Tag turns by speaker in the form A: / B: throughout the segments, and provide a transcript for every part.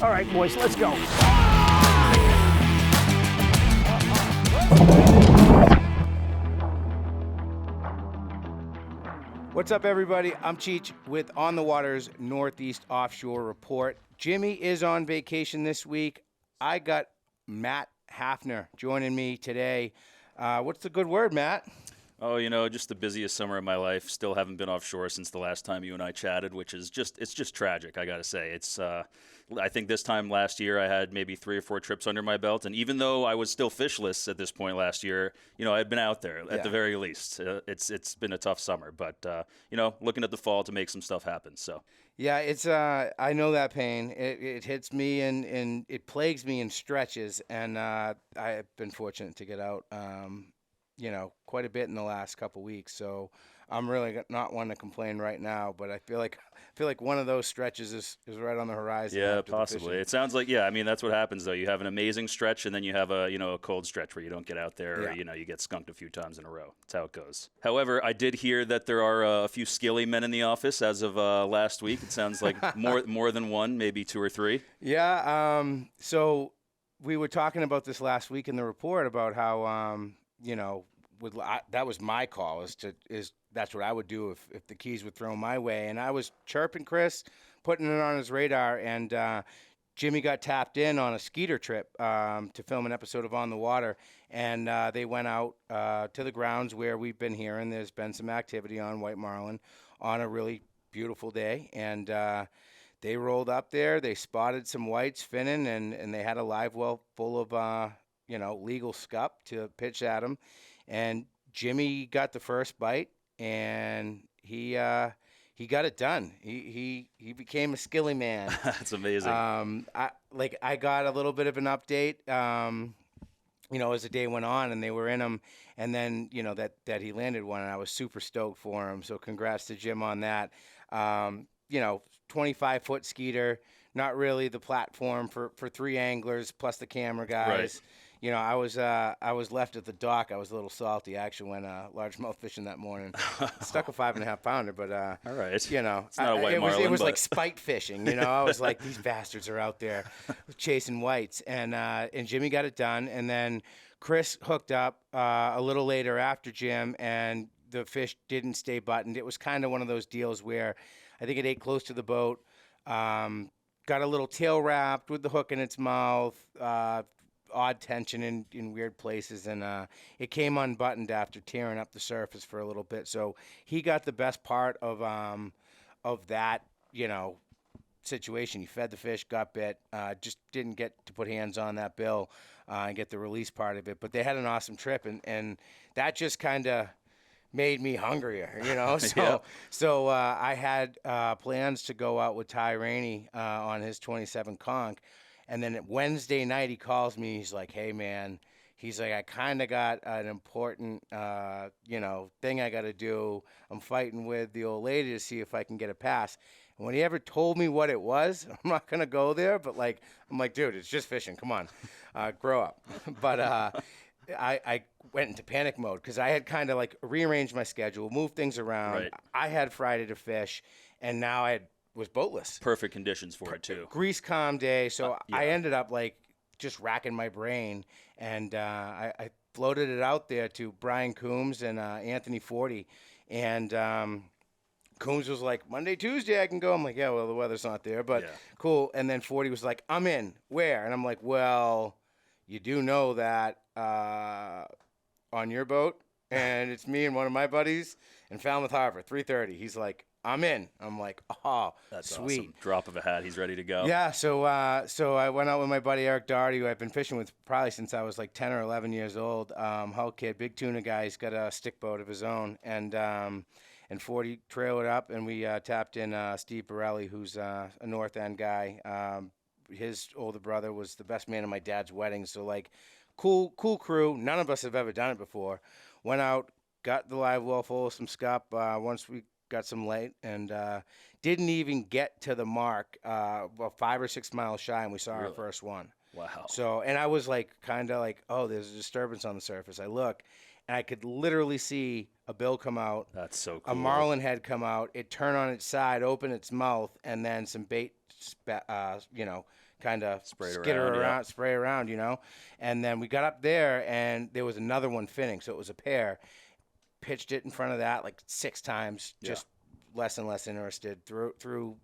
A: All right, boys, let's go. What's up, everybody? I'm Cheech with On the Water's Northeast Offshore Report. Jimmy is on vacation this week. I got Matt Hafner joining me today. What's the good word, Matt?
B: Oh, just the busiest summer of my life. Still haven't been offshore since the last time you and I chatted, which is it's just tragic, I got to say. I think this time last year I had maybe 3 or 4 trips under my belt, and even though I was still fishless at this point last year, I'd been out there at the very least. It's been a tough summer, but looking at the fall to make some stuff happen. So
A: yeah, it's I know that pain. It hits me and it plagues me in stretches, and I've been fortunate to get out. Quite a bit in the last couple weeks. So I'm really not one to complain right now, but I feel like one of those stretches is right on the horizon.
B: Yeah, possibly. It sounds like, that's what happens though. You have an amazing stretch and then you have a cold stretch where you don't get out there or, you get skunked a few times in a row. That's how it goes. However, I did hear that there are a few skilly men in the office as of last week. It sounds like more than one, maybe 2 or 3.
A: Yeah. So we were talking about this last week in the report about how, that was my call is that's what I would do if the keys were thrown my way. And I was chirping Chris, putting it on his radar, and Jimmy got tapped in on a skeeter trip to film an episode of On the Water, and they went out to the grounds where we've been hearing there's been some activity on White Marlin on a really beautiful day, and they rolled up there. They spotted some whites finning, and they had a live well full of legal scup to pitch at them. And Jimmy got the first bite, and he got it done. He became a skilly man.
B: That's amazing.
A: I got a little bit of an update, as the day went on, and they were in him, and then that he landed one, and I was super stoked for him. So congrats to Jim on that. 25-foot skeeter, not really the platform for 3 anglers plus the camera guys.
B: Right.
A: I was left at the dock. I was a little salty. I actually went largemouth fishing that morning. Stuck a 5.5 pounder, but
B: all right. It's
A: not
B: a white marlin,
A: it was
B: but...
A: like spite fishing. I was like, these bastards are out there chasing whites, and Jimmy got it done, and then Chris hooked up a little later after Jim, and the fish didn't stay buttoned. It was kind of one of those deals where I think it ate close to the boat, got a little tail wrapped with the hook in its mouth. Odd tension in weird places, and it came unbuttoned after tearing up the surface for a little bit. So he got the best part of that situation. He fed the fish, got bit, just didn't get to put hands on that bill and get the release part of it. But they had an awesome trip, and that just kind of made me hungrier, So I had plans to go out with Ty Rainey on his 27 conch. And then Wednesday night, he calls me. He's like, hey, man. He's like, I kind of got an important, thing I got to do. I'm fighting with the old lady to see if I can get a pass. And when he ever told me what it was, I'm not going to go there. But, I'm like, dude, it's just fishing. Come on. Grow up. But I went into panic mode because I had kind of, rearranged my schedule, moved things around.
B: Right.
A: I had Friday to fish, and now I was boatless.
B: Perfect conditions for it too.
A: Grease calm day, so I ended up just racking my brain, and I floated it out there to Brian Coombs and Anthony Forty, and Coombs was like, Monday, Tuesday I can go. I'm like, yeah, well, the weather's not there, but cool. And then Forty was like, I'm in. Where? And I'm like, well, you do know that on your boat, and it's me and one of my buddies in Falmouth Harbor, 3:30. He's like, I'm in. I'm like, oh,
B: that's
A: sweet.
B: Awesome. Drop of a hat. He's ready to go.
A: Yeah. So I went out with my buddy Eric Doherty, who I've been fishing with probably since I was 10 or 11 years old. Hull kid, big tuna guy. He's got a stick boat of his own, and 40 trailed up, and we tapped in Steve Borelli, who's a North End guy. His older brother was the best man at my dad's wedding. So cool crew. None of us have ever done it before. Went out, got the live well full of some scup. Once we got some late, and didn't even get to the mark, about 5 or 6 miles shy, and we saw our first one.
B: Wow.
A: So, and I was oh, there's a disturbance on the surface. I look, and I could literally see a bill come out.
B: That's so cool.
A: A marlin head come out. It turn on its side, open its mouth, and then some bait kind of
B: Sprayed
A: skitter
B: around,
A: around,
B: yeah.
A: spray around, And then we got up there, and there was another one finning, so it was a pair. Pitched it in front of that like 6 times,
B: Yeah.
A: just less and less interested. Threw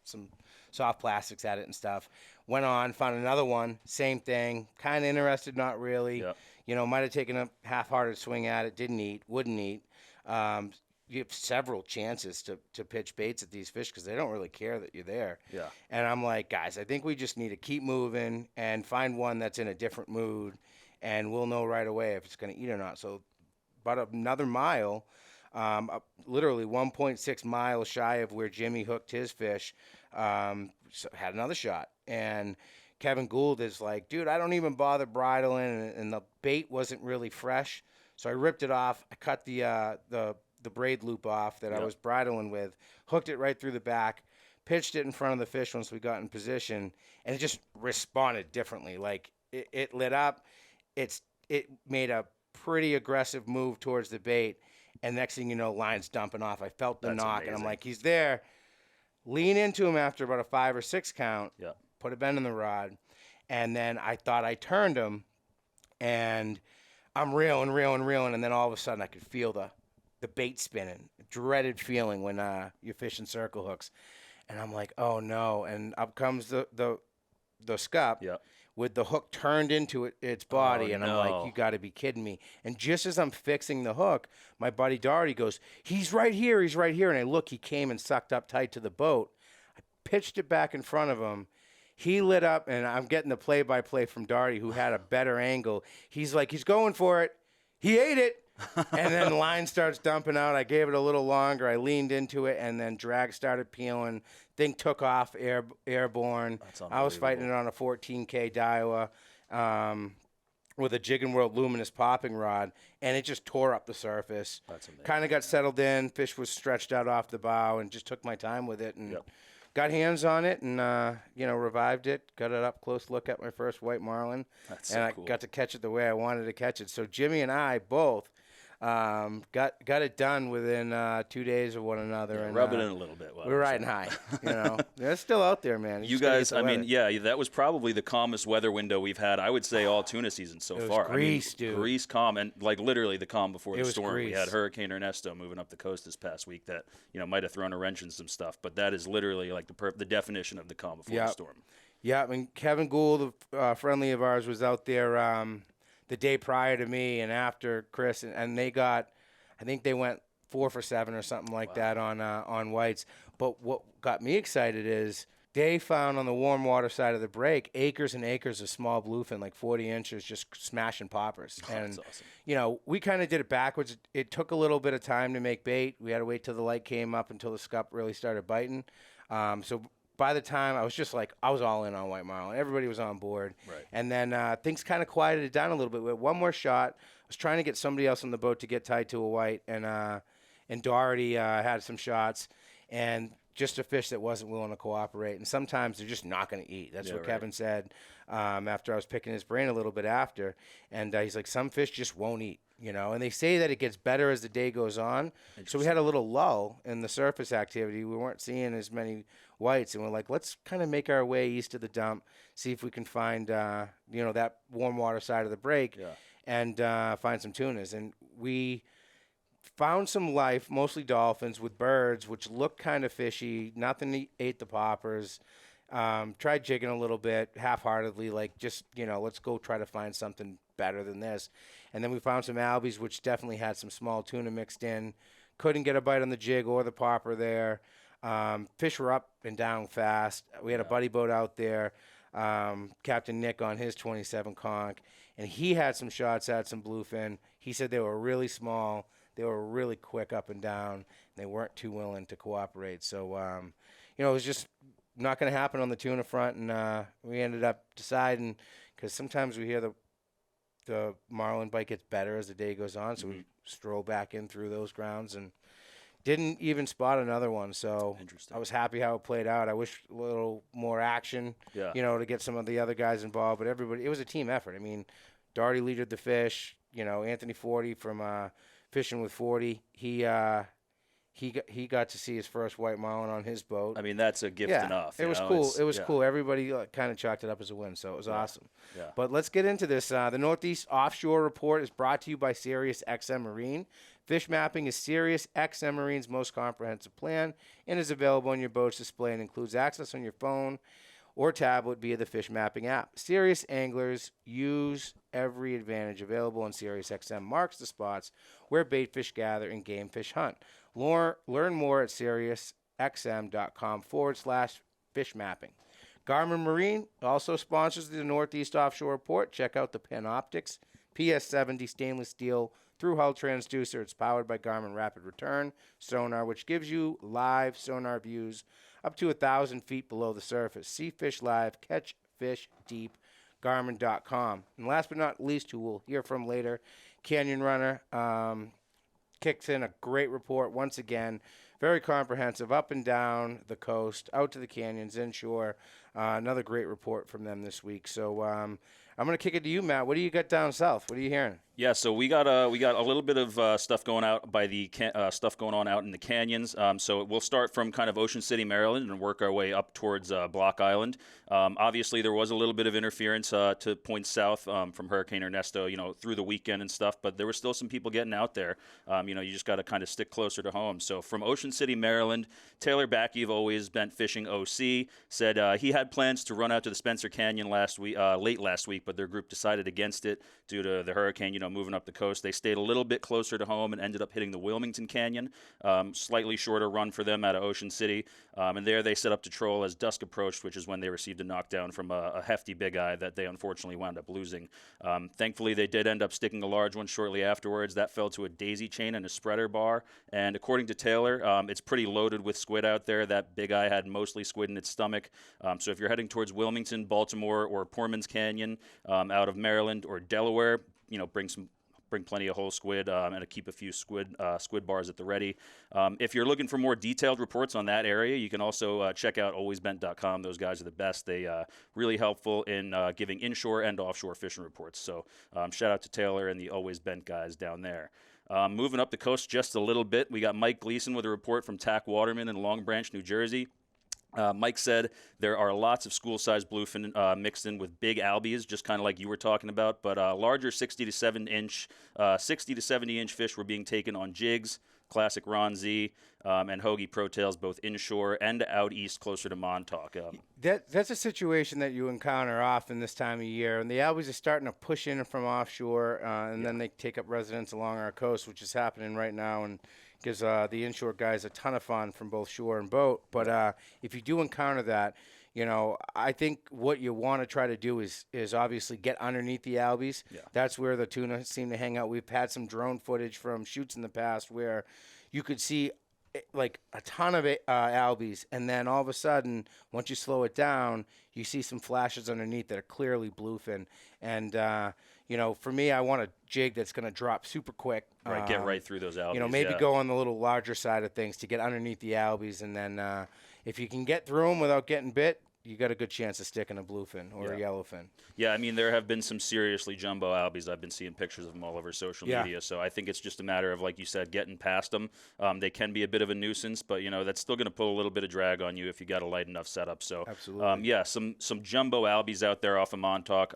A: some soft plastics at it and stuff. Went on, found another one, same thing. Kind of interested, not really.
B: Yeah.
A: Might have taken a half-hearted swing at it. Didn't eat, wouldn't eat. You have several chances to pitch baits at these fish because they don't really care that you're there.
B: Yeah.
A: And I'm like, guys, I think we just need to keep moving and find one that's in a different mood, and we'll know right away if it's going to eat or not. So about another mile, literally 1.6 miles shy of where Jimmy hooked his fish, so had another shot. And Kevin Gould is like, dude, I don't even bother bridling, and the bait wasn't really fresh. So I ripped it off. I cut the braid loop off that I was bridling with, hooked it right through the back, pitched it in front of the fish once we got in position, and it just responded differently. Like it lit up. It made a pretty aggressive move towards the bait, and next thing you know, line's dumping off. I felt the
B: That's
A: knock,
B: amazing.
A: and I'm like, he's there. Lean into him after about a 5 or 6 count.
B: Yeah.
A: Put a bend in the rod, and then I thought I turned him, and I'm reeling, and then all of a sudden I could feel the bait spinning. Dreaded feeling when you're fishing circle hooks, and I'm like, oh no! And up comes the scup.
B: Yeah.
A: With the hook turned into its body, and I'm
B: no.
A: like, you got to be kidding me. And just as I'm fixing the hook, my buddy Doherty goes, he's right here, and I look, he came and sucked up tight to the boat. I pitched it back in front of him. He lit up, and I'm getting the play-by-play from Doherty, who had a better angle. He's like, he's going for it. He ate it. And then the line starts dumping out. I gave it a little longer. I leaned into it, and then drag started peeling. Thing took off airborne. I was fighting it on a 14K Daiwa with a Jigging World Luminous popping rod, and it just tore up the surface.
B: That's amazing.
A: Kind of got settled in. Fish was stretched out off the bow, and just took my time with it. And got hands on it and, revived it. Got it up close look at my first white marlin.
B: That's
A: and
B: so
A: I
B: cool.
A: got to catch it the way I wanted to catch it. So Jimmy and I both got it done within 2 days of one another.
B: Yeah,
A: and
B: rub it in a little bit.
A: We're riding high. It's still out there, man.
B: You guys, that was probably the calmest weather window we've had, I would say, all tuna season so far.
A: Grease, dude.
B: Grease calm, and like literally the calm before the storm.
A: Grease.
B: We had Hurricane Ernesto moving up the coast this past week that might have thrown a wrench in some stuff, but that is literally like the definition of the calm before the storm.
A: Yeah, I mean, Kevin Gould, a friendly of ours, was out there the day prior to me and after Chris, and they got, I think they went 4 for 7 or something like that on whites. But what got me excited is they found on the warm water side of the break acres and acres of small bluefin, like 40 inches, just smashing poppers. And,
B: that's awesome.
A: We kind of did it backwards. It took a little bit of time to make bait. We had to wait till the light came up until the scup really started biting. So by the time I was all in on white marlin. Everybody was on board.
B: Right.
A: And then things kind of quieted it down a little bit. We had one more shot. I was trying to get somebody else on the boat to get tied to a white, and Doherty had some shots, and just a fish that wasn't willing to cooperate. And sometimes they're just not going to eat. That's what Kevin said after I was picking his brain a little bit after. And he's like, some fish just won't eat. And they say that it gets better as the day goes on. So we had a little lull in the surface activity. We weren't seeing as many whites, and we're like, let's kind of make our way east of the dump, see if we can find, that warm water side of the break, and find some tunas. And we found some life, mostly dolphins, with birds, which looked kind of fishy. Nothing ate the poppers. Tried jigging a little bit, half-heartedly, like just, let's go try to find something better than this. And then we found some albies, which definitely had some small tuna mixed in. Couldn't get a bite on the jig or the popper there. Fish were up and down fast. We had a buddy boat out there, Captain Nick on his 27 conch, and he had some shots at some bluefin. He said they were really small. They were really quick up and down, and they weren't too willing to cooperate. So, it was just not going to happen on the tuna front, and we ended up deciding, because sometimes we hear the marlin bite gets better as the day goes on, so we stroll back in through those grounds and didn't even spot another one. So I was happy how it played out. I wish a little more action, to get some of the other guys involved, but it was a team effort. I mean, Doherty leaded the fish, Anthony Forty from Fishing with 40. He he got to see his first white marlin on his boat.
B: I mean, that's a gift
A: Yeah,
B: enough.
A: it was
B: know?
A: cool.
B: It's,
A: It was
B: yeah,
A: cool. Everybody kind of chalked it up as a win, so it was awesome.
B: yeah.
A: But let's get into this. The Northeast Offshore Report is brought to you by Sirius XM Marine. Fish mapping is Sirius XM Marine's most comprehensive plan and is available on your boat's display and includes access on your phone or tablet via the fish mapping app. Serious anglers use every advantage available, and SiriusXM marks the spots where bait fish gather and game fish hunt. Learn more at SiriusXM.com/fish mapping. Garmin Marine also sponsors the Northeast Offshore Report. Check out the Panoptix PS70 stainless steel through-hull transducer. It's powered by Garmin Rapid Return sonar, which gives you live sonar views up to 1,000 feet below the surface. See fish live, catch fish deep, Garmin.com. And last but not least, who we'll hear from later, Canyon Runner kicks in a great report once again. Very comprehensive, up and down the coast, out to the canyons, inshore. Another great report from them this week. So I'm going to kick it to you, Matt. What do you got down south? What are you hearing?
B: Yeah, so we got a little bit of stuff going out by the stuff going on out in the canyons. So we'll start from kind of Ocean City, Maryland, and work our way up towards Block Island. Obviously, there was a little bit of interference to points south from Hurricane Ernesto, through the weekend and stuff. But there were still some people getting out there. You just got to kind of stick closer to home. So from Ocean City, Maryland, Taylor Backey of Always Bent Fishing OC said he had plans to run out to the Spencer Canyon late last week, but their group decided against it due to the hurricane, moving up the coast. They stayed a little bit closer to home and ended up hitting the Wilmington Canyon. Slightly shorter run for them out of Ocean City. And there they set up to troll as dusk approached, which is when they received a knockdown from a hefty big eye that they unfortunately wound up losing. Thankfully, they did end up sticking a large one shortly afterwards. That fell to a daisy chain and a spreader bar. And according to Taylor, it's pretty loaded with squid out there. That big eye had mostly squid in its stomach. So if you're heading towards Wilmington, Baltimore, or Poorman's Canyon out of Maryland or Delaware, bring plenty of whole squid and to keep a few squid bars at the ready. If you're looking for more detailed reports on that area, you can also check out alwaysbent.com. Those guys are the best. They really helpful in giving inshore and offshore fishing reports. So shout out to Taylor and the Always Bent guys down there. Moving up the coast just a little bit, we got Mike Gleason with a report from Tack Waterman in Long Branch, New Jersey. Mike said there are lots of school-sized bluefin mixed in with big albies, just kind of like you were talking about, but larger 60 to 70 inch fish were being taken on jigs, classic Ron Z, and Hoagie Protails, both inshore and out east closer to Montauk.
A: That's a situation that you encounter often this time of year, and the albies are starting to push in from offshore, and then they take up residence along our coast, which is happening right now, and gives the inshore guys a ton of fun from both shore and boat. But if you do encounter that, I think what you want to try to do is obviously get underneath the albies.
B: Yeah.
A: That's where the tuna seem to hang out. We've had some drone footage from shoots in the past where you could see like a ton of albies, and then all of a sudden, once you slow it down, you see some flashes underneath that are clearly bluefin. And for me, I want a jig that's going to drop super quick.
B: Right, get right through those albies.
A: Maybe go on the little larger side of things to get underneath the albies, and then if you can get through them without getting bit, you got a good chance of sticking a bluefin or a yellowfin.
B: Yeah, I mean, there have been some seriously jumbo albies. I've been seeing pictures of them all over social media. So I think it's just a matter of, like you said, getting past them. They can be a bit of a nuisance, but, that's still going to pull a little bit of drag on you if you got a light enough setup. So,
A: absolutely.
B: Some jumbo albies out there off of Montauk.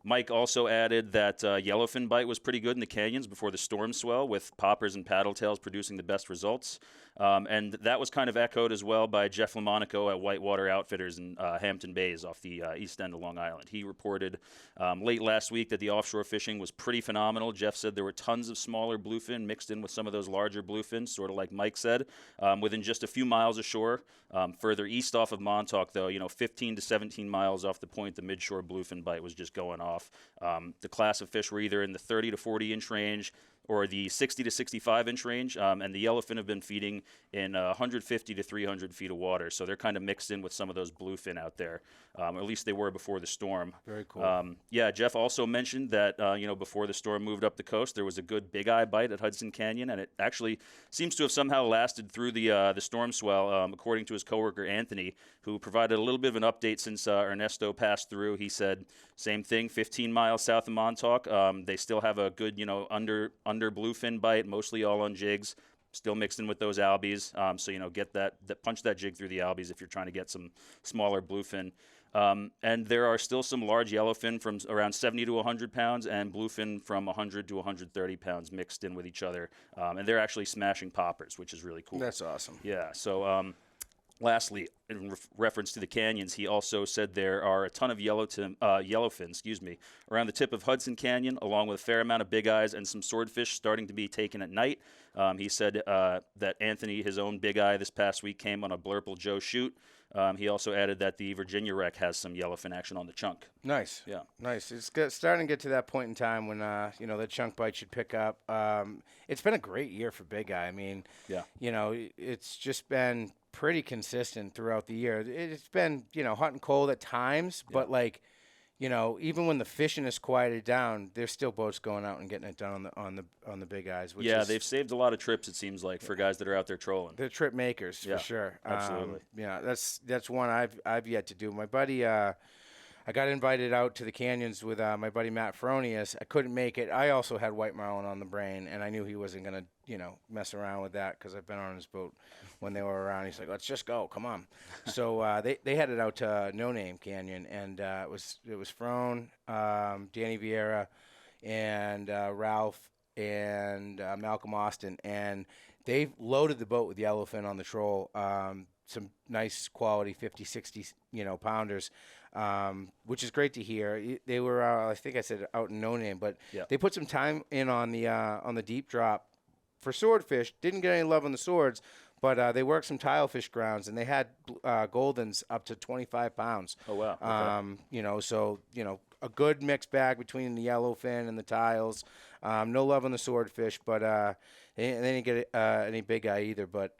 B: Mike also added that yellowfin bite was pretty good in the canyons before the storm swell, with poppers and paddletails producing the best results. And that was kind of echoed as well by Jeff Lamonaco at Whitewater Outfitters in Hampton Bays off the east end of Long Island. He reported late last week that the offshore fishing was pretty phenomenal. Jeff said there were tons of smaller bluefin mixed in with some of those larger bluefins, sort of like Mike said, within just a few miles ashore. Further east off of Montauk, though, 15 to 17 miles off the point, the midshore bluefin bite was just going off. The class of fish were either in the 30 to 40 inch range or the 60 to 65 inch range, and the yellowfin have been feeding in 150 to 300 feet of water, so they're kind of mixed in with some of those bluefin out there. Or at least they were before the storm.
A: Very cool.
B: Jeff also mentioned that before the storm moved up the coast, there was a good big eye bite at Hudson Canyon, and it actually seems to have somehow lasted through the storm swell, according to his coworker Anthony, who provided a little bit of an update since Ernesto passed through. He said same thing, 15 miles south of Montauk. They still have a good under bluefin bite, mostly all on jigs. still mixed in with those albies. So get that punch that jig through the albies if you're trying to get some smaller bluefin. And there are still some large yellowfin from around 70 to 100 pounds and bluefin from 100 to 130 pounds mixed in with each other. And they're actually smashing poppers, which is really cool.
A: That's awesome.
B: Yeah. So lastly, in reference to the canyons, he also said there are a ton of yellowfin, around the tip of Hudson Canyon, along with a fair amount of big eyes and some swordfish starting to be taken at night. He said that Anthony, his own big eye this past week, came on a Blurple Joe shoot. He also added that the Virginia wreck has some yellowfin action on the chunk.
A: Nice.
B: Yeah.
A: Nice. It's starting to get to that point in time when, the chunk bite should pick up. It's been a great year for big eye. I mean,
B: yeah.
A: It's just been pretty consistent throughout the year. It's been, hot and cold at times, but even when the fishing is quieted down, there's still boats going out and getting it done on the big eyes. Which
B: they've saved a lot of trips, it seems like, for guys that are out there trolling.
A: They're trip makers for sure.
B: Absolutely.
A: That's one I've yet to do. My buddy, I got invited out to the canyons with my buddy Matt Feronius. I couldn't make it. I also had white marlin on the brain, and I knew he wasn't gonna, mess around with that because I've been on his boat when they were around. He's like, "Let's just go, come on." So they headed out to No Name Canyon, and it was Frone, Danny Vieira, and Ralph and Malcolm Austin, and they loaded the boat with yellowfin on the troll. Some nice quality 50, 60, pounders, which is great to hear. They were, I think I said out in No Name, but they put some time in on the deep drop for swordfish. Didn't get any love on the swords, but they worked some tilefish grounds, and they had goldens up to 25 pounds.
B: Oh, wow. Okay.
A: A good mixed bag between the yellowfin and the tiles. No love on the swordfish, but they didn't get any big eye either, but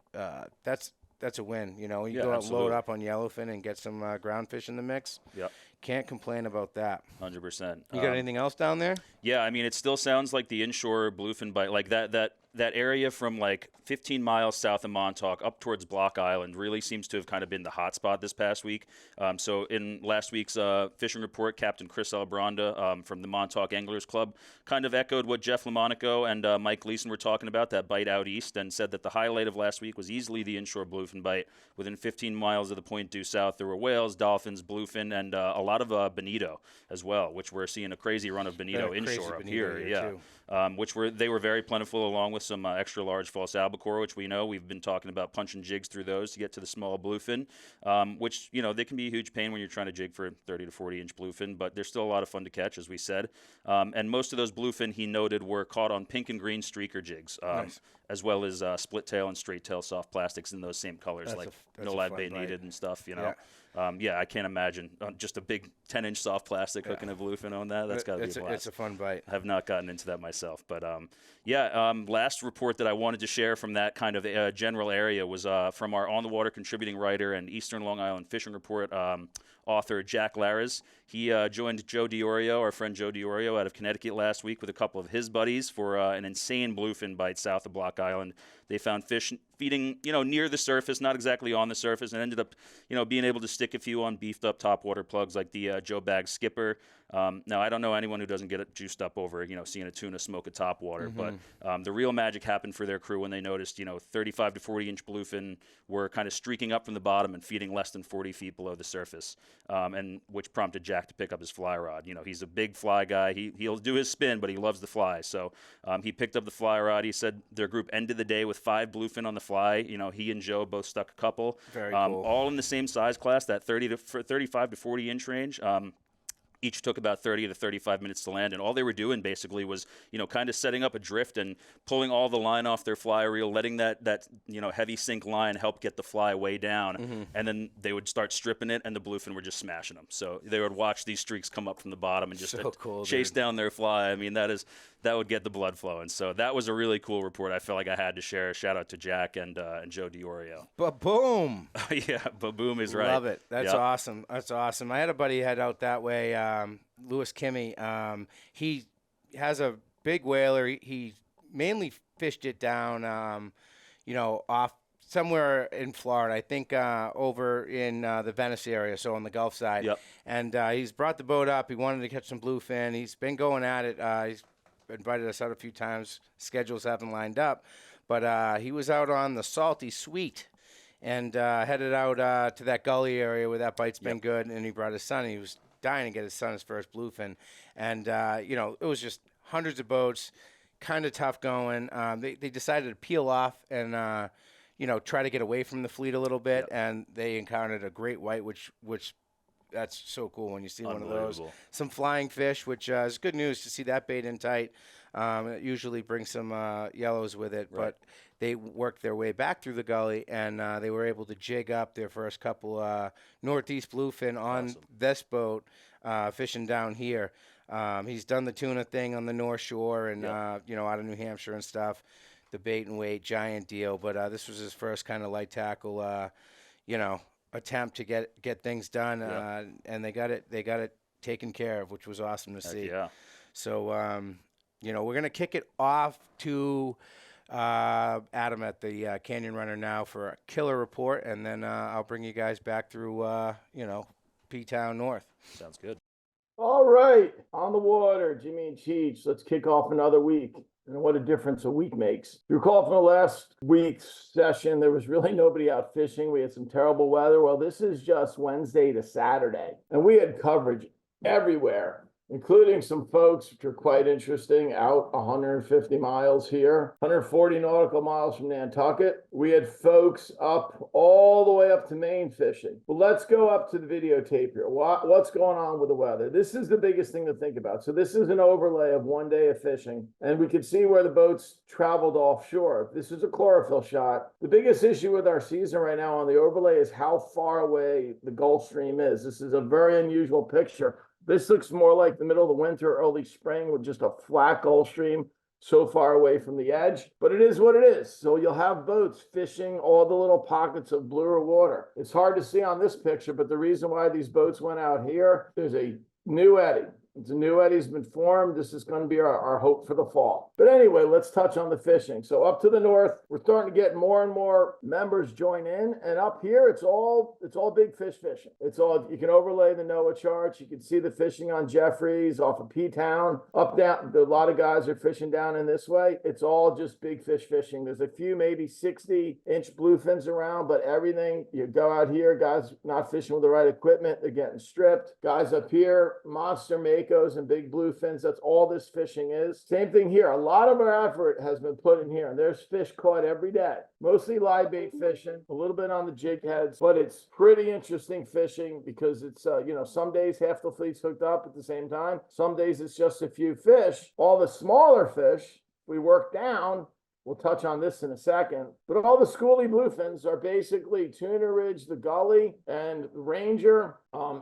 A: that's a win. You go out and load up on yellowfin and get some ground fish in the mix.
B: Yep.
A: Can't complain about that.
B: 100%.
A: You got anything else down there?
B: Yeah, I mean, it still sounds like the inshore bluefin bite, like that area from like 15 miles south of Montauk up towards Block Island really seems to have kind of been the hot spot this past week. So in last week's fishing report, Captain Chris Albronda from the Montauk Anglers Club kind of echoed what Jeff Lamonaco and Mike Gleason were talking about, that bite out east, and said that the highlight of last week was easily the inshore bluefin bite. Within 15 miles of the point due south, there were whales, dolphins, bluefin, and a lot of bonito as well, which we're seeing a crazy run of bonito inshore up here. They were very plentiful, along with some extra large false albacore, which we know we've been talking about punching jigs through those to get to the small bluefin, which they can be a huge pain when you're trying to jig for 30 to 40 inch bluefin, but they're still a lot of fun to catch, as we said. And most of those bluefin, he noted, were caught on pink and green streaker jigs,
A: nice.
B: as well as split tail and straight tail soft plastics in those same colors, no live bait needed and stuff. I can't imagine just a big 10-inch soft plastic hooking a bluefin on that. That's got to be a blast.
A: It's a fun bite.
B: I have not gotten into that myself, but last report that I wanted to share from that kind of general area was from our on the water contributing writer and Eastern Long Island Fishing Report author Jack Larraz. He joined Joe DiOrio, our friend Joe DiOrio, out of Connecticut last week with a couple of his buddies for an insane bluefin bite south of Block Island. They found fish feeding, near the surface, not exactly on the surface, and ended up, being able to stick a few on beefed up topwater plugs like the Joe Bag Skipper. Now, I don't know anyone who doesn't get it juiced up over, seeing a tuna smoke a topwater, but the real magic happened for their crew when they noticed, 35 to 40 inch bluefin were kind of streaking up from the bottom and feeding less than 40 feet below the surface, and which prompted Jack to pick up his fly rod. He's a big fly guy. He'll do his spin, but he loves the fly. So he picked up the fly rod. He said their group ended the day with 5 bluefin on the fly. He and Joe both stuck a couple.
A: Very cool.
B: All in the same size class, that 35 to 40 inch range. Each took about 30 to 35 minutes to land, and all they were doing basically was, kind of setting up a drift and pulling all the line off their fly reel, letting that heavy sink line help get the fly way down, and then they would start stripping it, and the bluefin were just smashing them. So they would watch these streaks come up from the bottom and just chase down their fly. I mean, that would get the blood flowing. So that was a really cool report. I felt like I had to share. Shout out to Jack and Joe DiOrio.
A: Ba-boom!
B: Yeah, ba-boom is right.
A: Love it. That's awesome. That's awesome. I had a buddy head out that way, Louis Kimmy. He has a big whaler. He mainly fished it down, off somewhere in Florida. I think over in the Venice area, so on the Gulf side.
B: Yep.
A: And he's brought the boat up. He wanted to catch some bluefin. He's been going at it. He's invited us out a few times. Schedules haven't lined up. but he was out on the Salty Sweet and headed out to that gully area where that bite's been good. And he brought his son. He was dying to get his son his first bluefin. And, it was just hundreds of boats, kind of tough going. They decided to peel off and, try to get away from the fleet a little bit. And they encountered a great white, which that's so cool when you see one of those. Some flying fish, which is good news to see that bait in tight. It usually brings some yellows with it, but they worked their way back through the gully, and they were able to jig up their first couple northeast bluefin on this boat, fishing down here. He's done the tuna thing on the North Shore and, out of New Hampshire and stuff, the bait and weight, giant deal. But this was his first kind of light tackle, attempt to get things done, and they got it taken care of, which was awesome to see. So, we're going to kick it off to Adam at the Canyon Runner now for a killer report, and then I'll bring you guys back through, P-Town North.
B: Sounds good.
C: All right, on the water, Jimmy and Cheech. Let's kick off another week. And what a difference a week makes. You recall from the last week's session, there was really nobody out fishing. We had some terrible weather. Well, this is just Wednesday to Saturday. And we had coverage everywhere, including some folks, which are quite interesting, out 150 miles here, 140 nautical miles from Nantucket. We had folks up all the way up to Maine fishing. But let's go up to the videotape here. What's going on with the weather? This is the biggest thing to think about. So this is an overlay of one day of fishing, and we can see where the boats traveled offshore. This is a chlorophyll shot. The biggest issue with our season right now on the overlay is how far away the Gulf Stream is. This is a very unusual picture. This looks more like the middle of the winter, early spring, with just a flat Gulf Stream so far away from the edge. But it is what it is. So you'll have boats fishing all the little pockets of bluer water. It's hard to see on this picture, but the reason why these boats went out here, there's a new eddy. It's a new eddy's been formed. This is going to be our hope for the fall. But anyway, let's touch on the fishing. So up to the north, we're starting to get more and more members join in. And up here, it's all big fish fishing. It's all, you can overlay the NOAA charts. You can see the fishing on Jeffries off of P-Town. Up, down, a lot of guys are fishing down in this way. It's all just big fish fishing. There's a few, maybe 60-inch bluefins around, but everything, you go out here, guys not fishing with the right equipment, they're getting stripped. Guys up here, monster makos and big bluefins. That's all this fishing is. Same thing here. A lot of our effort has been put in here, and there's fish caught every day. Mostly live bait fishing, a little bit on the jig heads, but it's pretty interesting fishing because it's, some days half the fleet's hooked up at the same time. Some days it's just a few fish. All the smaller fish we work down. We'll touch on this in a second, but all the schoolie bluefins are basically Tuna Ridge, the Gully, and Ranger,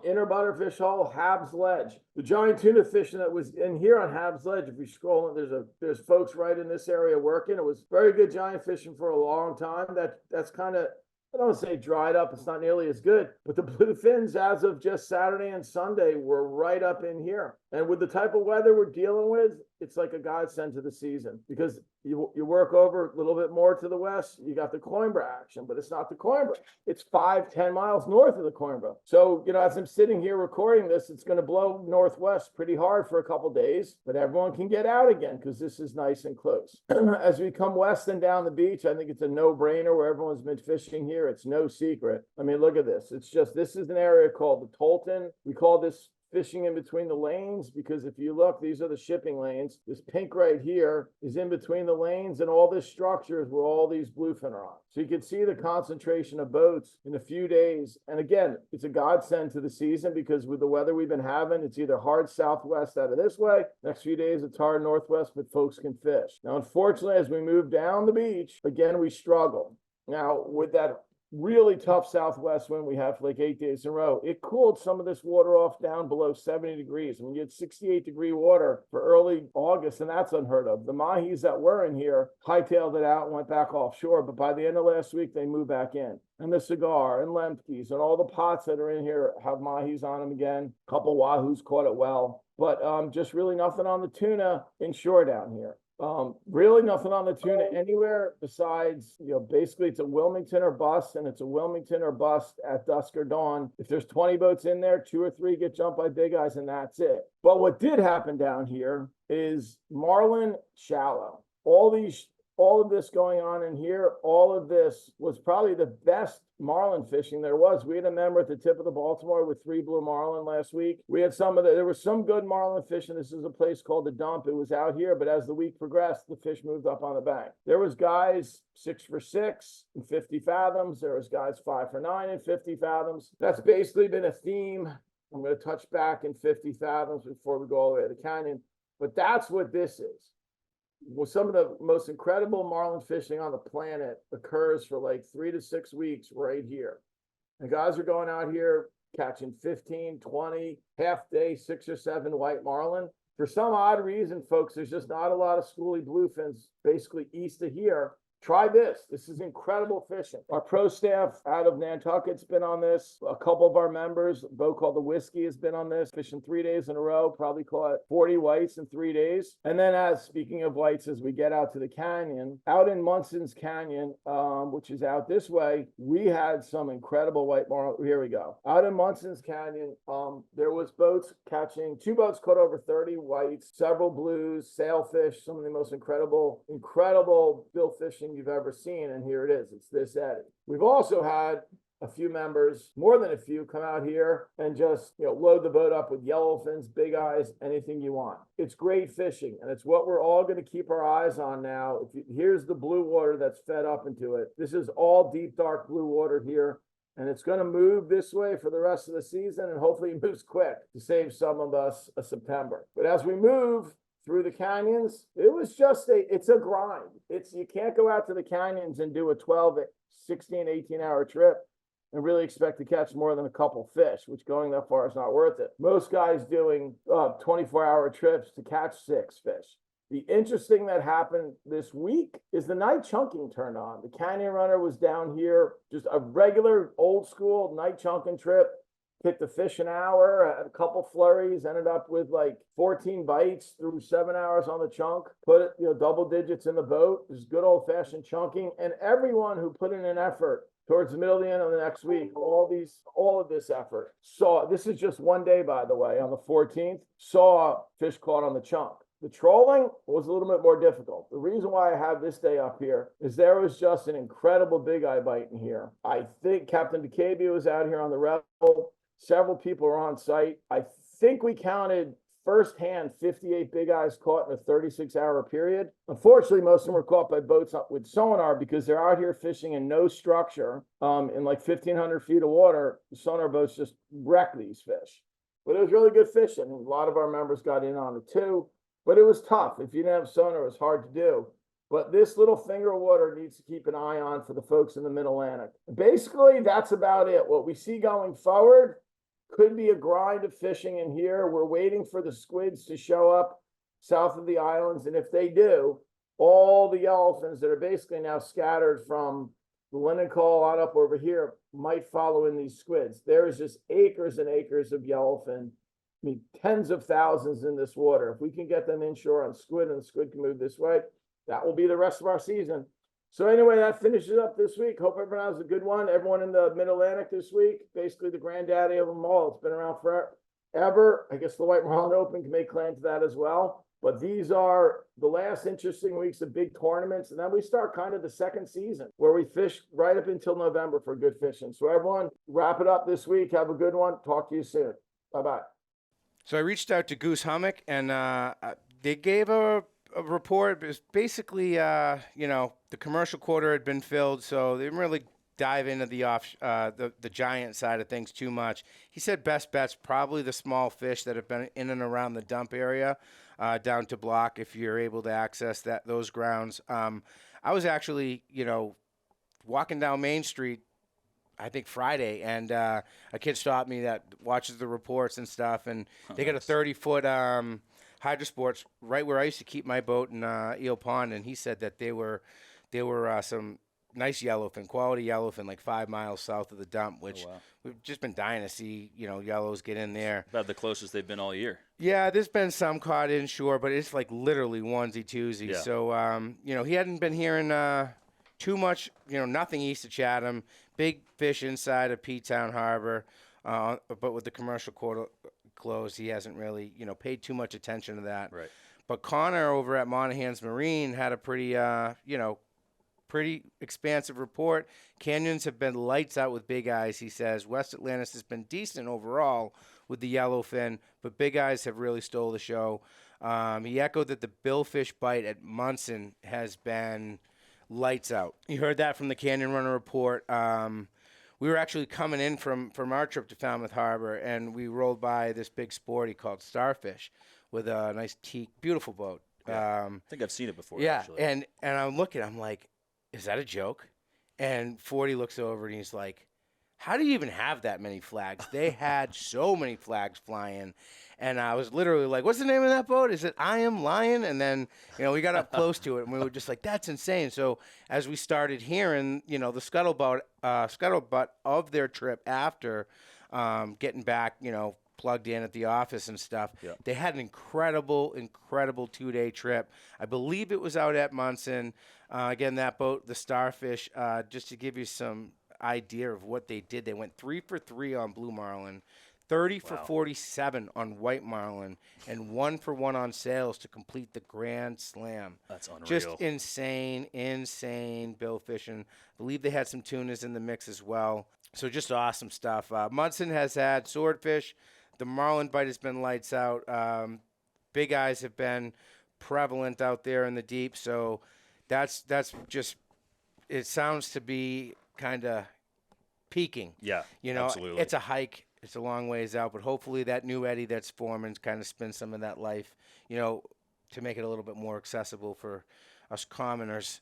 C: Inner Butterfish Hole, Habs Ledge. The giant tuna fishing that was in here on Habs Ledge, if we scroll, there's folks right in this area working. It was very good giant fishing for a long time. That's kind of, I don't want to say dried up. It's not nearly as good, but the bluefins as of just Saturday and Sunday were right up in here. And with the type of weather we're dealing with, it's like a godsend to the season because you work over a little bit more to the west, you got the Coimbra action, but it's not the Coimbra. It's 5-10 miles north of the Coimbra. So, as I'm sitting here recording this, it's going to blow northwest pretty hard for a couple days, but everyone can get out again because this is nice and close. As we come west and down the beach, I think it's a no-brainer where everyone's been fishing here. It's no secret. I mean, look at this. This is an area called the Tolton. We call this fishing in between the lanes because if you look, these are the shipping lanes. This pink right here is in between the lanes, and all this structure is where all these bluefin are on. So you can see the concentration of boats in a few days. And again, it's a godsend to the season because with the weather we've been having, it's either hard southwest out of this way. Next few days, it's hard northwest, but folks can fish. Now, unfortunately, as we move down the beach, again, we struggle. Now, with that really tough southwest wind we have for like 8 days in a row, it cooled some of this water off down below 70 degrees. I mean, you had 68-degree water for early August, and that's unheard of. The mahis that were in here hightailed it out and went back offshore, but by the end of last week, they moved back in. And the cigar and lemke's and all the pots that are in here have mahis on them again. A couple wahoos caught it well, but just really nothing on the tuna inshore down here. Really nothing on the tuna anywhere besides, basically it's a Wilmington or bust, and it's a Wilmington or bust at dusk or dawn. If there's 20 boats in there, 2 or 3 get jumped by big eyes, and that's it. But what did happen down here is Marlin shallow. All these all of this going on in here, all of this was probably the best marlin fishing there was. We had a member at the tip of the Baltimore with 3 blue marlin last week. We had there was some good marlin fishing. This is a place called the Dump. It was out here, but as the week progressed, the fish moved up on the bank. There was guys 6 for 6 and 50 fathoms. There was guys 5 for 9 and 50 fathoms. That's basically been a theme. I'm going to touch back in 50 fathoms before we go all the way to the canyon, but that's what this is. Well, some of the most incredible marlin fishing on the planet occurs for like 3 to 6 weeks right here. And guys are going out here catching 15, 20, half day, 6 or 7 white marlin. For some odd reason, folks, there's just not a lot of schoolie bluefins basically east of here. Try this. This is incredible fishing. Our pro staff out of Nantucket's been on this. A couple of our members, a boat called the Whiskey, has been on this, fishing 3 days in a row, probably caught 40 whites in 3 days. And then speaking of whites, as we get out to the canyon, out in Munson's Canyon, which is out this way, we had some incredible white marlin. Here we go. Out in Munson's Canyon, there was boats catching, 2 boats caught over 30 whites, several blues, sailfish, some of the most incredible bill fishing you've ever seen, and here it is. It's this eddy. We've also had a few members, more than a few, come out here and just load the boat up with yellowfins, big eyes, anything you want. It's great fishing, and it's what we're all going to keep our eyes on now. Here's the blue water that's fed up into it. This is all deep, dark blue water here, and it's going to move this way for the rest of the season, and hopefully it moves quick to save some of us a September. But as we move through the canyons, it's a grind. You can't go out to the canyons and do a 12, 16, 18 hour trip and really expect to catch more than a couple fish, which going that far is not worth it. Most guys doing 24-hour trips to catch 6 fish. The interesting that happened this week is the night chunking turned on. The Canyon Runner was down here, just a regular old school night chunking trip. Picked the fish an hour, had a couple flurries, ended up with like 14 bites through 7 hours on the chunk, put it, double digits in the boat. Just good old fashioned chunking. And everyone who put in an effort towards the middle of the end of the next week, all of this effort this is just one day, by the way, on the 14th, saw fish caught on the chunk. The trolling was a little bit more difficult. The reason why I have this day up here is there was just an incredible big eye bite in here. I think Captain DeCabia was out here on the Rebel. Several people were on site. I think we counted firsthand 58 big eyes caught in a 36-hour period. Unfortunately, most of them were caught by boats with sonar because they're out here fishing in no structure in like 1,500 feet of water. The sonar boats just wreck these fish. But it was really good fishing. A lot of our members got in on it too. But it was tough. If you didn't have sonar, it was hard to do. But this little finger of water needs to keep an eye on for the folks in the Mid-Atlantic. Basically, that's about it. What we see going forward could be a grind of fishing in here. We're waiting for the squids to show up south of the islands. And if they do, all the yellowfins that are basically now scattered from the Linnecall on up over here might follow in these squids. There is just acres and acres of yellowfin. I mean, tens of thousands in this water. If we can get them inshore on squid and the squid can move this way, that will be the rest of our season. So anyway, that finishes up this week. Hope everyone has a good one. Everyone in the Mid-Atlantic this week, basically the granddaddy of them all. It's been around forever. I guess the White Marlin Open can make claim to that as well. But these are the last interesting weeks of big tournaments. And then we start kind of the second season where we fish right up until November for good fishing. So everyone, wrap it up this week. Have a good one. Talk to you soon. Bye-bye.
A: So I reached out to Goose Hummock, and they gave a report. It was basically, the commercial quarter had been filled, so they didn't really dive into the giant side of things too much. He said best bet's probably the small fish that have been in and around the dump area, down to block if you're able to access those grounds. I was actually, walking down Main Street, I think Friday, and a kid stopped me that watches the reports and stuff, and they got a 30-foot hydrosports right where I used to keep my boat in Eel Pond, and he said that they were some nice yellowfin, quality yellowfin, like 5 miles south of the dump, which we've just been dying to see, yellows get in there.
B: About the closest they've been all year.
A: Yeah, there's been some caught inshore, but it's like literally onesie-twosie. Yeah. So, he hadn't been hearing too much, nothing east of Chatham. Big fish inside of P-Town Harbor, but with the commercial quarter closed, he hasn't really, paid too much attention to that.
B: Right.
A: But Connor over at Monahan's Marine had a pretty, pretty expansive report. Canyons have been lights out with big eyes, he says. West Atlantis has been decent overall with the yellowfin, but big eyes have really stole the show. He echoed that the billfish bite at Munson has been lights out. You heard that from the Canyon Runner report. We were actually coming in from our trip to Falmouth Harbor, and we rolled by this big sporty called Starfish with a nice teak, beautiful boat.
B: Yeah. I think I've seen it before.
A: Yeah,
B: actually.
A: and I'm looking, I'm like, is that a joke? And 40 looks over and he's like, how do you even have that many flags? They had so many flags flying. And I was literally like, what's the name of that boat? Is it I Am Lion? And then, we got up close to it and we were just like, that's insane. So as we started hearing, the scuttlebutt of their trip after getting back, plugged in at the office and stuff, they had an incredible 2-day trip. I believe it was out at Munson. Again, that boat, the Starfish, just to give you some idea of what they did, they went 3 for 3 on blue marlin, 30 for 47 on white marlin, and 1 for 1 on sails to complete the Grand Slam.
B: That's unreal.
A: Just insane bill fishing. I believe they had some tunas in the mix as well. So just awesome stuff. Munson has had swordfish. The marlin bite has been lights out. Big eyes have been prevalent out there in the deep. So that's just, it sounds to be kind of peaking.
B: Yeah, absolutely.
A: It's a hike. It's a long ways out, but hopefully that new eddy that's forming kind of spins some of that life, to make it a little bit more accessible for us commoners.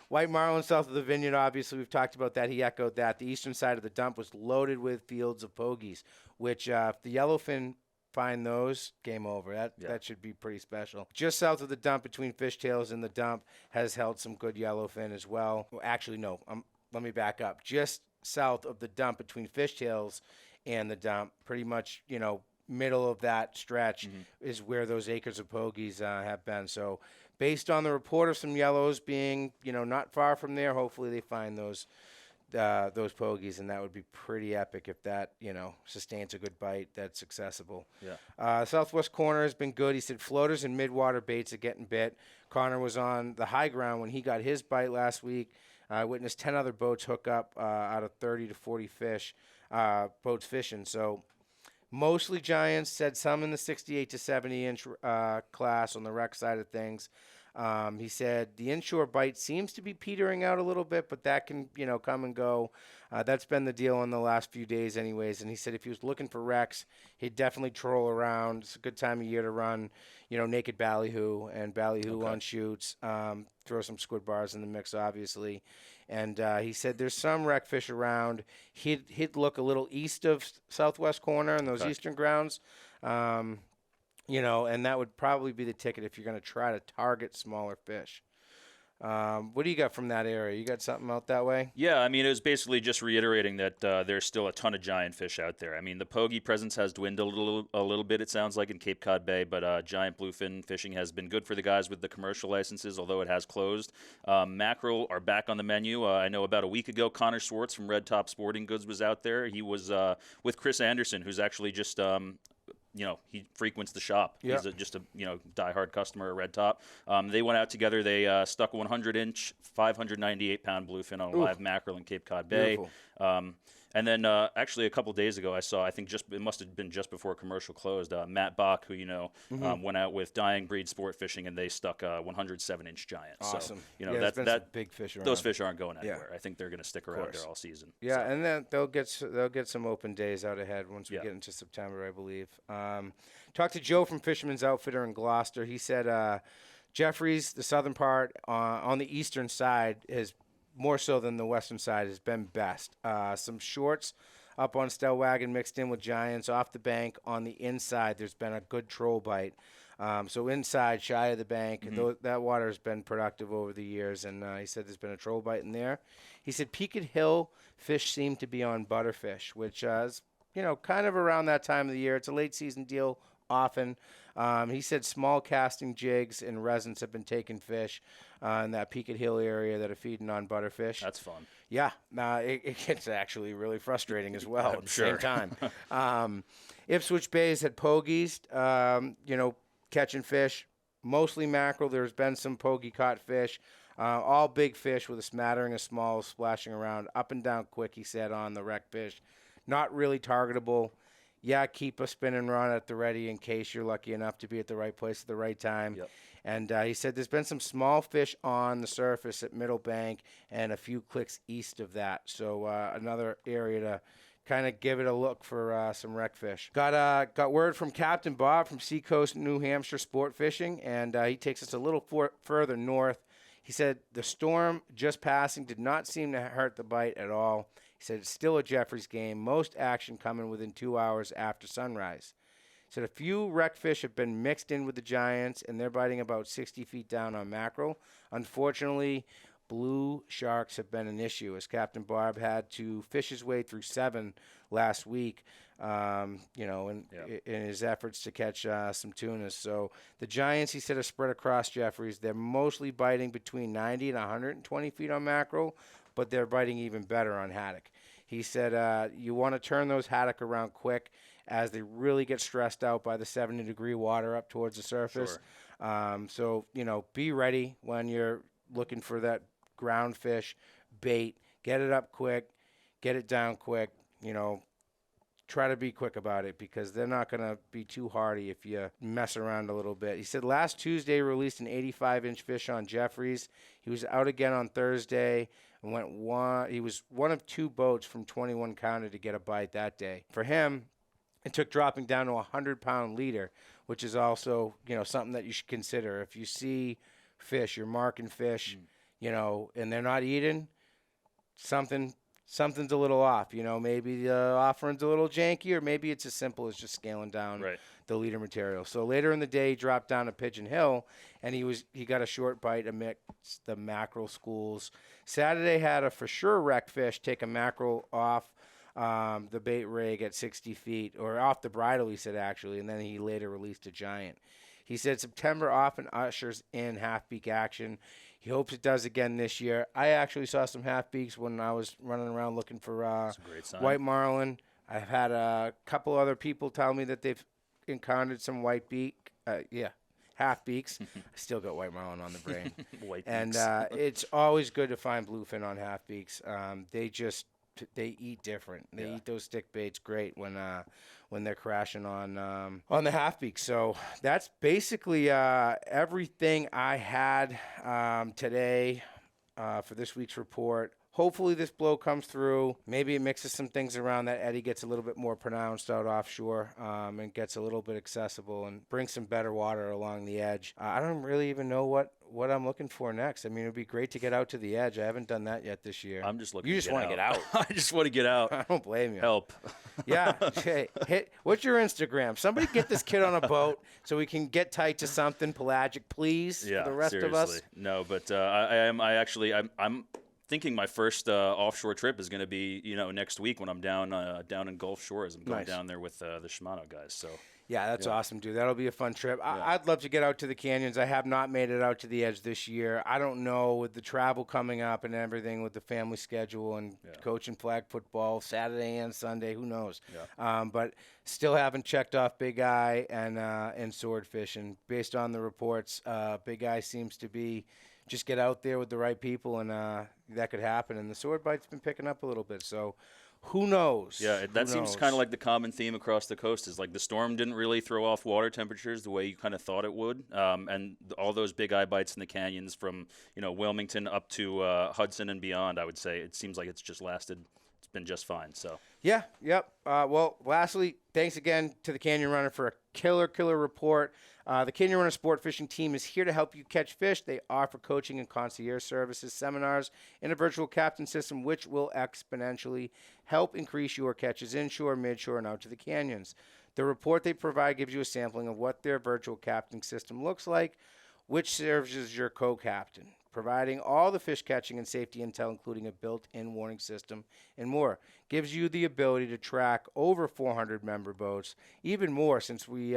A: White marlin south of the Vineyard, obviously, we've talked about that. He echoed that. The eastern side of the dump was loaded with fields of pogies, which if the yellowfin find those, game over. That should be pretty special. Just south of the dump, between fishtails and the dump, has held some good yellowfin as well. Actually, no, let me back up. Just south of the dump, between fishtails and the dump, pretty much, middle of that stretch is where those acres of pogies have been. So based on the report of some yellows being, not far from there, hopefully they find those pogies, and that would be pretty epic if that, sustains a good bite that's accessible.
B: Yeah.
A: Southwest corner has been good. He said floaters and midwater baits are getting bit. Connor was on the high ground when he got his bite last week. I witnessed 10 other boats hook up out of 30 to 40 boats fishing. So mostly giants, said some in the 68 to 70 inch class on the wreck side of things. He said the inshore bite seems to be petering out a little bit, but that can, come and go. That's been the deal in the last few days anyways. And he said if he was looking for wrecks, he'd definitely troll around. It's a good time of year to run, naked ballyhoo and ballyhoo on shoots. Throw some squid bars in the mix, obviously. And he said there's some wreck fish around. He'd look a little east of southwest corner in those eastern grounds. And that would probably be the ticket if you're going to try to target smaller fish. What do you got from that area? You got something out that way?
B: Yeah, it was basically just reiterating that there's still a ton of giant fish out there. The pogie presence has dwindled a little bit, it sounds like, in Cape Cod Bay, but giant bluefin fishing has been good for the guys with the commercial licenses, although it has closed. Mackerel are back on the menu. I know about a week ago, Connor Swartz from Red Top Sporting Goods was out there. He was with Chris Anderson, who's actually just he frequents the shop.
A: Yeah.
B: He's just a diehard customer at Red Top. They went out together. They stuck 100-inch, 598-pound bluefin on a live mackerel in Cape Cod Bay. And then actually a couple days ago, I saw, it must have been just before commercial closed, Matt Bach, who went out with Dying Breed Sport Fishing, and they stuck a 107-inch giant.
A: Awesome.
B: So,
A: that big fish around.
B: Those fish aren't going anywhere. I think they're going to stick around there all season.
A: Yeah,
B: so.
A: and then they'll get some open days out ahead once we get into September, I believe. Talked to Joe from Fisherman's Outfitter in Gloucester. He said Jeffries, the southern part, on the eastern side, is more so than the western side, has been best. Some shorts up on Stellwagen mixed in with giants off the bank. On the inside, there's been a good troll bite. So inside, shy of the bank, that water has been productive over the years, and he said there's been a troll bite in there. He said Peaked Hill fish seem to be on butterfish, which is, kind of around that time of the year. It's a late season deal often. He said small casting jigs and resins have been taking fish in that Peaked Hill area that are feeding on butterfish.
B: That's fun.
A: Yeah, it gets actually really frustrating as well at the
B: sure.
A: same time. Ipswich Bay's had pogies. catching fish, mostly mackerel. There's been some pokey caught fish, all big fish with a smattering of smalls splashing around up and down quick, he said, on the wreck fish. Not really targetable. Yeah, keep a spin and rod at the ready in case you're lucky enough to be at the right place at the right time.
B: Yep.
A: And he said there's been some small fish on the surface at Middle Bank and a few clicks east of that. So another area to kind of give it a look for some wreck fish. Got word from Captain Bob from Seacoast, New Hampshire Sport Fishing, and he takes us a little further north. He said the storm just passing did not seem to hurt the bite at all. He said it's still a Jeffries game, most action coming within 2 hours after sunrise. He said a few wreck fish have been mixed in with the giants, and they're biting about 60 feet down on mackerel. Unfortunately, blue sharks have been an issue, as Captain Barb had to fish his way through 7 last week, in his efforts to catch some tunas. So the giants, he said, are spread across Jeffries. They're mostly biting between 90 and 120 feet on mackerel, but they're biting even better on haddock. He said you want to turn those haddock around quick as they really get stressed out by the 70-degree water up towards the surface.
B: Sure.
A: So, be ready when you're looking for that ground fish, bait. Get it up quick, get it down quick. Try to be quick about it because they're not going to be too hardy if you mess around a little bit. He said last Tuesday released an 85-inch fish on Jeffries. He was out again on Thursday and he was one of 2 boats from 21 counted to get a bite that day. For him, it took dropping down to a 100-pound leader, which is also, something that you should consider. If you see fish, you're marking fish, and they're not eating, something's a little off. Maybe the offering's a little janky, or maybe it's as simple as just scaling down the leader material. So later in the day, he dropped down to Pigeon Hill, and he got a short bite amidst the mackerel schools. Saturday had a for sure wreck fish take a mackerel off the bait rig at 60 feet, or off the bridle, he said, actually, and then he later released a giant. He said September often ushers in half-beak action. He hopes it does again this year. I actually saw some half-beaks when I was running around looking for white marlin. I've had a couple other people tell me that they've encountered some half-beaks. I still got white marlin on the brain. And it's always good to find bluefin on half-beaks. They eat different. They eat those stick baits great when they're crashing on the half-beak. So that's basically everything I had today for this week's report. Hopefully this blow comes through. Maybe it mixes some things around, that eddy gets a little bit more pronounced out offshore and gets a little bit accessible and brings some better water along the edge. I don't really even know what I'm looking for next. I mean, it would be great to get out to the edge. I haven't done that yet this year.
B: I'm just looking.
A: You just want to get out.
B: I just want to get out.
A: I don't blame you.
B: Help.
A: Yeah. Hey, what's your Instagram? Somebody get this kid on a boat so we can get tight to something pelagic, please.
B: Yeah,
A: for the rest
B: seriously.
A: of us.
B: No, but I'm thinking my first offshore trip is going to be, next week when I'm down in Gulf Shores. I'm going down there with the Shimano guys. So.
A: Yeah, that's awesome, dude. That'll be a fun trip. I'd love to get out to the canyons. I have not made it out to the edge this year. I don't know, with the travel coming up and everything, with the family schedule and coaching flag football Saturday and Sunday, who knows? Yeah. But still haven't checked off Big Eye and sword fishing. Based on the reports, Big Eye seems to be just get out there with the right people, and that could happen. And the sword bite's been picking up a little bit, so who knows?
B: Yeah, that seems kind of like the common theme across the coast is like the storm didn't really throw off water temperatures the way you kind of thought it would. And all those big eye bites in the canyons from, Wilmington up to Hudson and beyond, I would say it seems like it's just lasted. It's been just fine. So.
A: Yeah, yep. Well, lastly, thanks again to the Canyon Runner for a killer report. The Canyon Runner Sport Fishing Team is here to help you catch fish. They offer coaching and concierge services, seminars, and a virtual captain system, which will exponentially help increase your catches inshore, midshore, and out to the canyons. The report they provide gives you a sampling of what their virtual captain system looks like, which serves as your co-captain, providing all the fish catching and safety intel, including a built-in warning system and more. Gives you the ability to track over 400 member boats, even more since we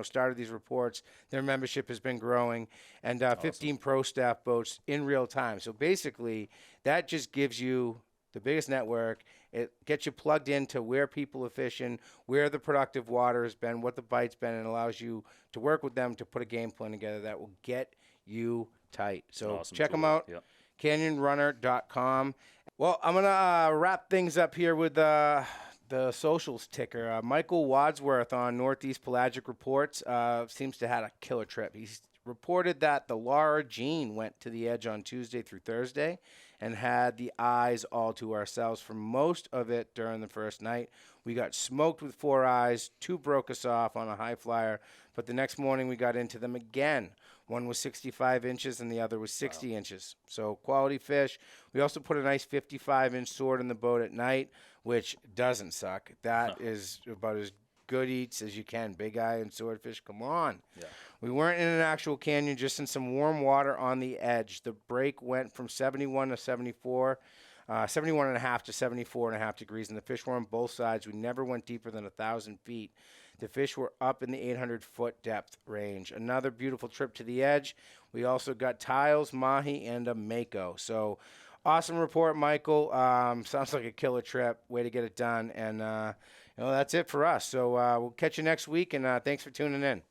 A: started these reports. Their membership has been growing, and 15 pro staff boats in real time. So basically, that just gives you the biggest network. It gets you plugged into where people are fishing, where the productive water has been, what the bite's been, and allows you to work with them to put a game plan together that will get you tight. So
B: Awesome
A: check them
B: tool.
A: out,
B: Yep.
A: canyonrunner.com. Well, I'm going to wrap things up here with the socials ticker. Michael Wadsworth on Northeast Pelagic Reports seems to have had a killer trip. He's reported that the Laura Jean went to the edge on Tuesday through Thursday and had the eyes all to ourselves for most of it during the first night. We got smoked with 4 eyes. 2 broke us off on a high flyer, but the next morning we got into them again. One was 65 inches and the other was 60 inches. So quality fish. We also put a nice 55-inch sword in the boat at night, which doesn't suck. That is about as good eats as you can. Big eye and swordfish, come on.
B: Yeah.
A: We weren't in an actual canyon, just in some warm water on the edge. The break went from 71 to 74, 71 and a half to 74 and a half degrees, and the fish were on both sides. We never went deeper than 1,000 feet. The fish were up in the 800-foot depth range. Another beautiful trip to the edge. We also got tiles, mahi, and a mako. So awesome report, Michael. Sounds like a killer trip. Way to get it done. And, that's it for us. So we'll catch you next week, and thanks for tuning in.